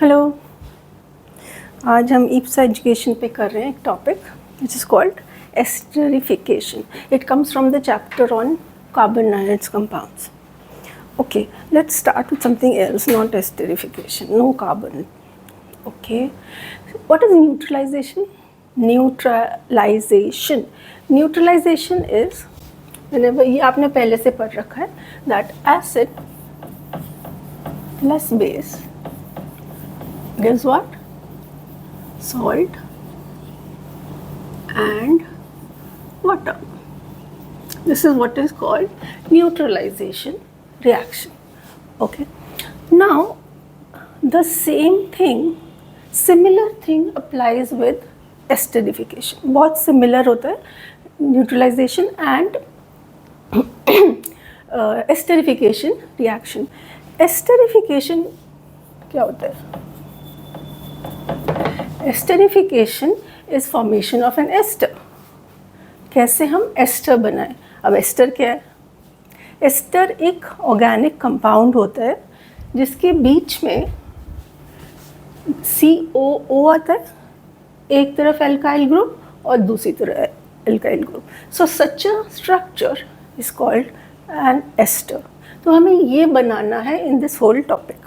Hello, आज हम ईप्सा education पे कर रहे हैं एक topic which is called esterification. It comes from the chapter on carbon and its compounds. Okay, let's start with something else, not esterification, no carbon. Okay, what is neutralization? Neutralization is, whenever ये आपने पहले से पढ़ रखा है, that acid plus base gives what? Salt and water. This is what is called neutralization reaction. Okay. Now, the similar thing applies with esterification. बहुत similar होता है neutralization and esterification reaction. Esterification क्या होता है? Esterification is formation of an ester. कैसे हम ester बनाएं? अब एस्टर क्या है? एस्टर एक ऑर्गेनिक कंपाउंड होता है जिसके बीच में COO आता है, एक तरफ एल्काइल ग्रुप और दूसरी तरफ alkyl group. So such a structure is called an ester. तो हमें ये बनाना है in this whole topic.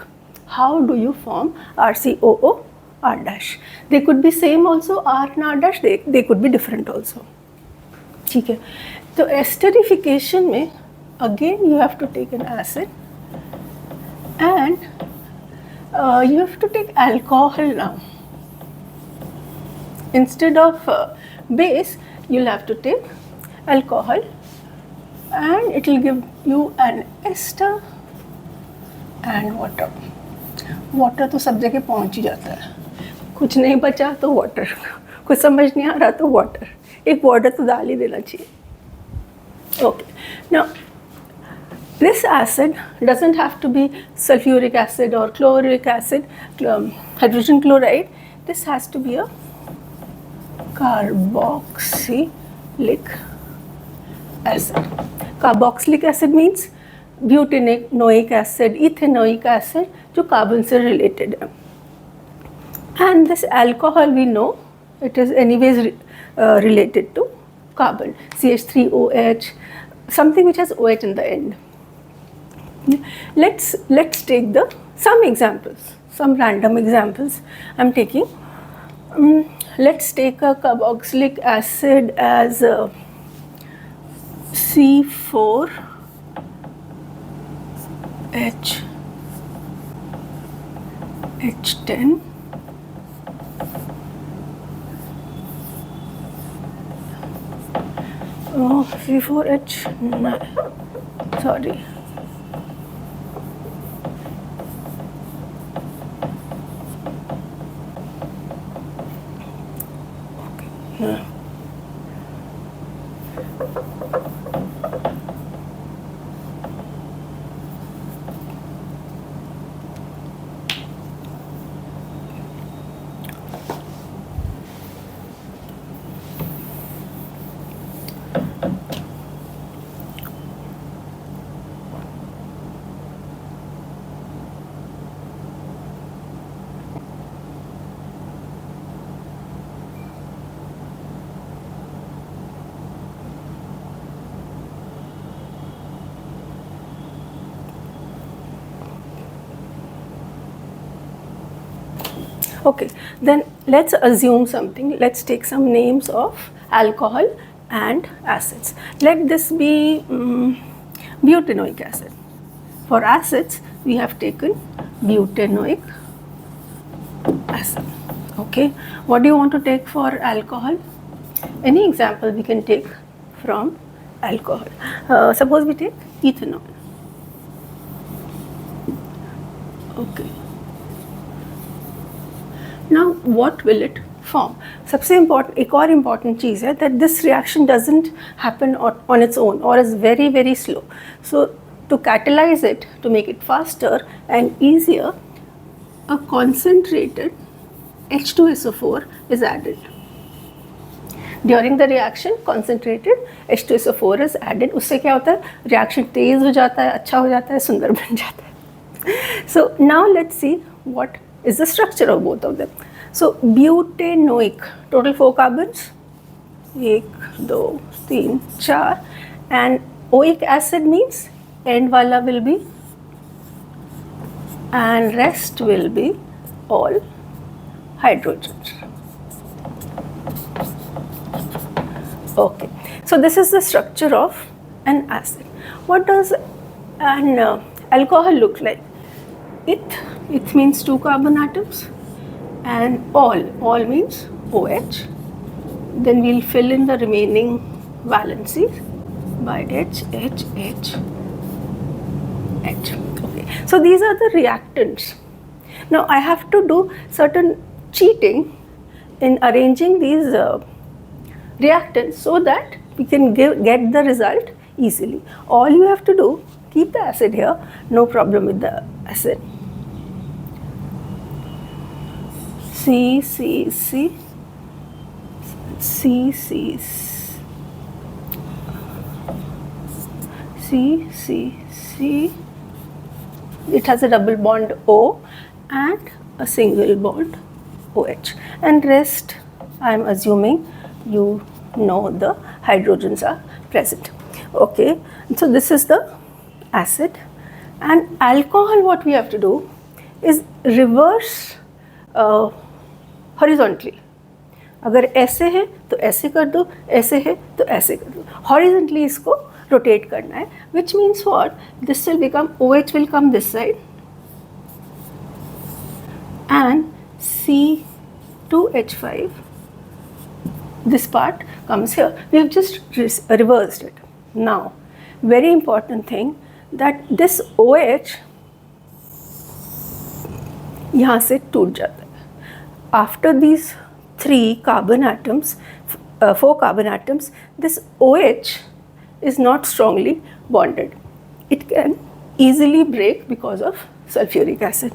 How do you form RCOO R dash? They could be same also, R and R dash, they could be different also. ठीक है. तो esterification में again you have to take an acid and you have to take alcohol now. Instead of base, you'll have to take alcohol and it will give you an ester and water. Water तो सब जगह पहुंच ही जाता है. कुछ नहीं बचा तो वाटर, कुछ समझ नहीं आ रहा तो वाटर, एक वाटर तो डाल ही देना चाहिए. Okay, now this acid doesn't have to be sulfuric acid or chloric acid, hydrogen chloride. This has to be a carboxylic acid. Carboxylic acid means butanoic acid, ethanoic acid जो carbon से related है. And this alcohol we know it is anyways related to carbon, CH3OH, something which has OH in the end. Let's take some examples, some random examples. I'm taking. Let's take a carboxylic acid as C4H10. Oh, C4H, sorry. Okay. Yeah. Okay, then let's assume something. Let's take some names of alcohol and acids. Let this be butanoic acid. For acids, we have taken butanoic acid. Okay, what do you want to take for alcohol? Any example we can take from alcohol. Suppose we take ethanol. Okay. Now what will it form? सबसे important, एक और important चीज़ है that this reaction doesn't happen on its own or is very very slow. So to catalyze it, to make it faster and easier, a concentrated H2SO4 is added. During the reaction, concentrated H2SO4 is added. उससे क्या होता है? Reaction तेज़ हो जाता है, अच्छा हो जाता है, सुंदर बन जाता है. So now let's see what is the structure of both of them. So butanoic, total 4 carbons, 1, 2, 3, 4, and oic acid means end wala will be, and rest will be all hydrogens. Okay, so this is the structure of an acid. What does an alcohol look like? It means 2 carbon atoms, and all means OH. Then we'll fill in the remaining valencies by H, H, H, H. Okay, so these are the reactants. Now I have to do certain cheating in arranging these reactants so that we can get the result easily. All you have to do, keep the acid here, no problem with the acid. C, C, C, C, C, C, C, C. It has a double bond O and a single bond OH, and rest I am assuming you know the hydrogens are present. Okay, so this is the acid, and alcohol, what we have to do is reverse horizontally. अगर ऐसे है तो ऐसे कर दो, ऐसे है तो ऐसे कर दो, horizontally इसको rotate करना है, which means what? This will become, OH will come this side and C2H5, this part comes here. We have just reversed it. Now, very important thing that this OH यहाँ से टूट जाता है. After these 4 carbon atoms, this OH is not strongly bonded. It can easily break because of sulfuric acid.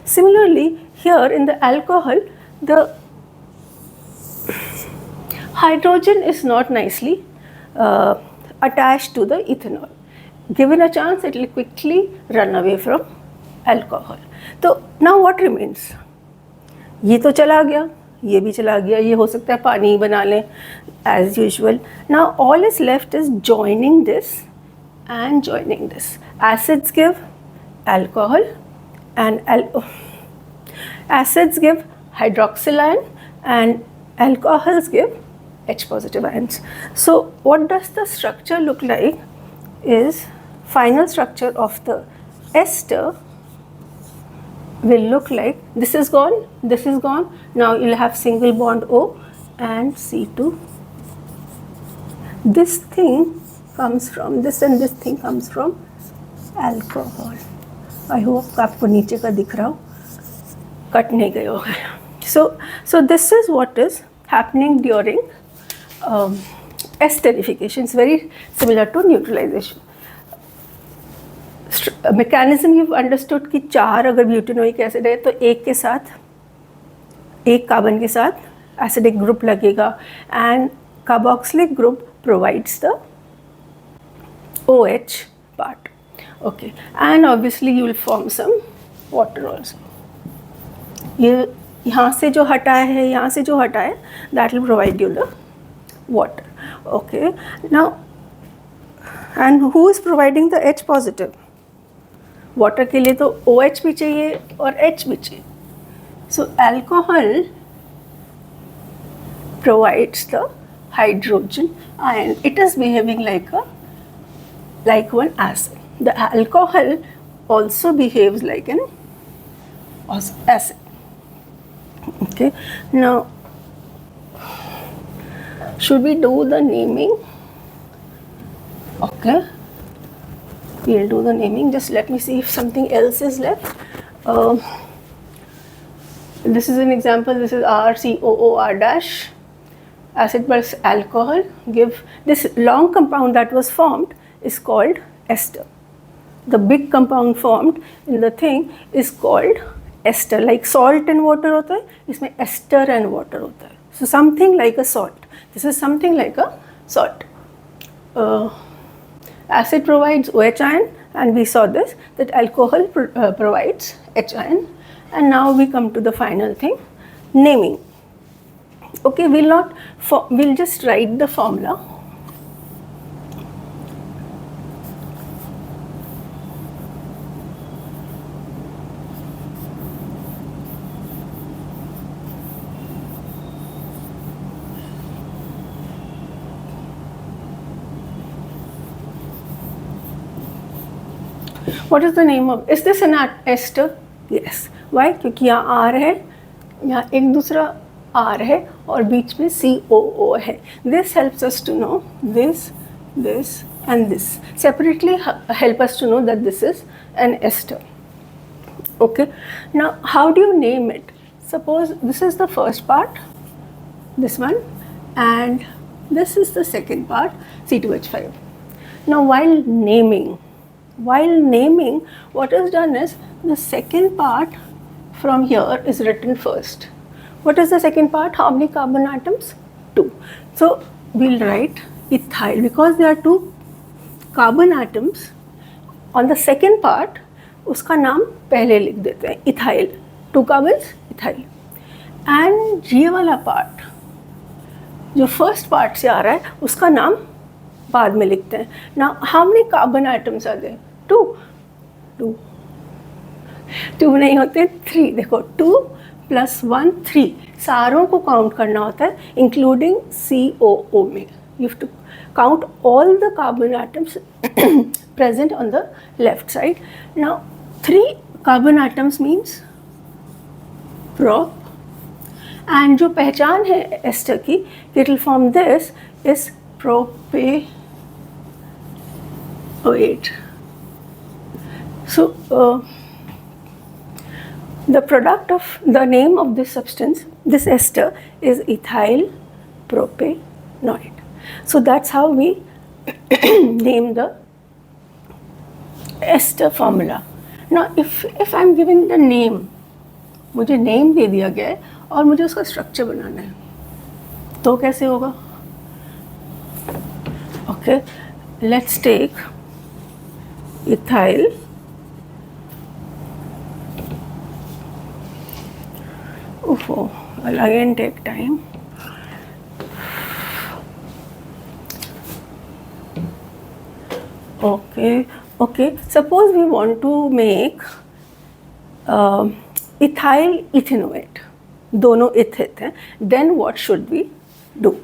Similarly, here in the alcohol, the hydrogen is not nicely attached to the ethanol. Given a chance, it will quickly run away from alcohol. So now what remains? ये तो चला गया, ये भी चला गया, ये हो सकता है पानी बना लें as usual. Now all is left is joining this and joining this. Acids give alcohol and acids give hydroxyl ion and alcohols give H positive ions. So what does the structure look like is final structure of the ester will look like, this is gone, now you'll have single bond O and C2. This thing comes from this and this thing comes from alcohol. I hope आपको नीचे का दिख रहा हो, cut नहीं गए होगा. So this is what is happening during esterification. It's very similar to neutralization. Mechanism you've understood कि 4 अगर ब्यूटेनोइक एसिड है तो एक के साथ, एक कार्बन के साथ एसिडिक ग्रुप लगेगा, and carboxylic group provides the OH part. Okay, and obviously you will form some water also. ये यहाँ से जो हटा है, यहाँ से जो हटा है, that will provide you the water. Okay, now and who is providing the H positive? Water के लिए तो OH भी चाहिए और H भी चाहिए. So alcohol provides the hydrogen ion. It is behaving like one acid. The alcohol also behaves like an acid. Okay. Now, should we do the naming? Okay. We'll do the naming. Just let me see if something else is left. This is an example. This is RCOOR dash. Acid plus alcohol give this long compound that was formed is called ester. The big compound formed in the thing is called ester. Like salt and water होता है, इसमें ester and water होता है. So something like a salt. This is something like a salt. Acid provides OH ion, and we saw this that alcohol provides H ion, and now we come to the final thing, naming. Okay, we'll just write the formula. What is the name of, is this an ester? Yes. Why? क्योंकि यहाँ R है, यहाँ एक दूसरा R है और बीच में COO है. This helps us to know this, this and this. Separately help us to know that this is an ester. Okay. Now how do you name it? Suppose this is the first part, this one, and this is the second part, C2H5. Now while naming, what is done is the second part from here is written first. What is the second part? How many carbon atoms? 2. So we'll write ethyl because there are 2 carbon atoms. On the second part, उसका नाम पहले लिख देते हैं, ethyl. 2 carbons, ethyl. And ये वाला part, जो first part से आ रहा है, उसका नाम बाद में लिखते हैं. Now, how many carbon atoms are there? 2 नहीं होते, 3. देखो 2 + 1 3. सारों को काउंट करना होता है इंक्लूडिंग COO में. You have to count all the carbon atoms present on the left side. Now 3 carbon atoms means prop, and जो पहचान है एस्टर की, it will form this is propanoate. So the product of the name of this substance, this ester, is ethyl propanoate. So that's how we name the ester formula. Now if I'm giving the name, मुझे name दे दिया गया है और मुझे उसका structure बनाना है, तो कैसे होगा? Okay, let's take ethyl I'll again take time. Okay, suppose we want to make ethyl ethanoate. दोनों eth हैं. Then what should we do?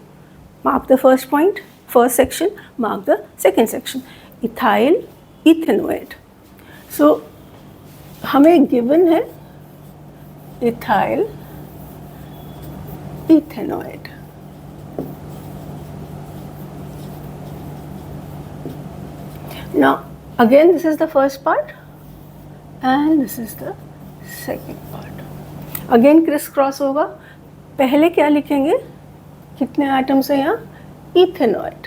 Mark the first point, first section, mark the second section. Ethyl ethanoate. So हमें given है ethyl ethanoate. Now again this is the first part and this is the second part. Again criss cross होगा. पहले क्या लिखेंगे? कितने atoms हैं यहाँ? इथेनॉइट.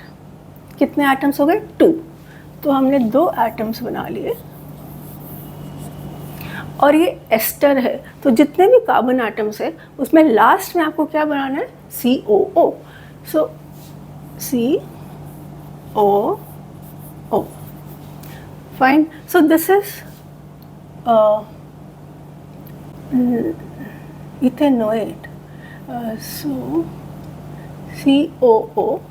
कितने एटम्स हो गए? 2. तो हमने 2 एटम्स बना लिए और ये एस्टर है, तो जितने भी कार्बन एटम्स है उसमें लास्ट में आपको क्या बनाना है? COO. So COO. Fine. So this is ethanoate. So COO,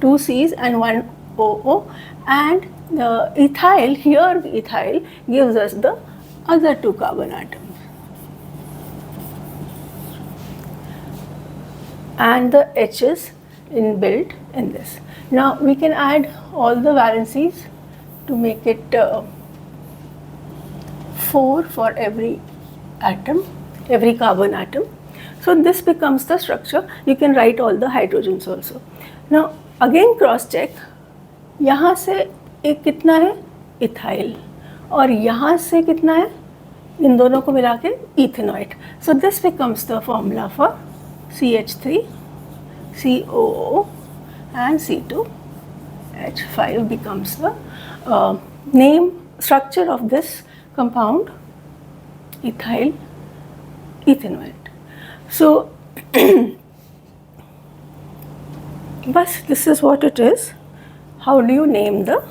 2 C's and 1 OO, and the ethyl, here the ethyl gives us the other 2 carbon atoms, and the H is inbuilt in this. Now we can add all the valencies to make it 4 for every atom, every carbon atom. So this becomes the structure. You can write all the hydrogens also. Now again cross check. यहाँ से एक कितना है? Ethyl. और यहाँ से कितना है? इन दोनों को मिला के इथेनॉइट. So this becomes the formula for CH3, COO and C2H5 becomes the name structure of this compound, ethyl ethanoate. So bas, this is what it is. How do you name the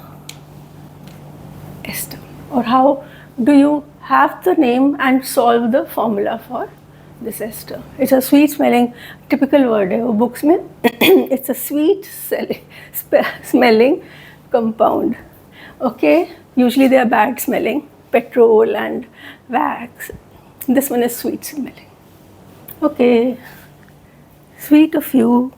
ester, or how do you have the name and solve the formula for this ester. It's a sweet smelling, typical word है वो books में. It's a sweet smelling compound. Okay, usually they are bad smelling, petrol and wax. This one is sweet smelling. Okay, sweet of you.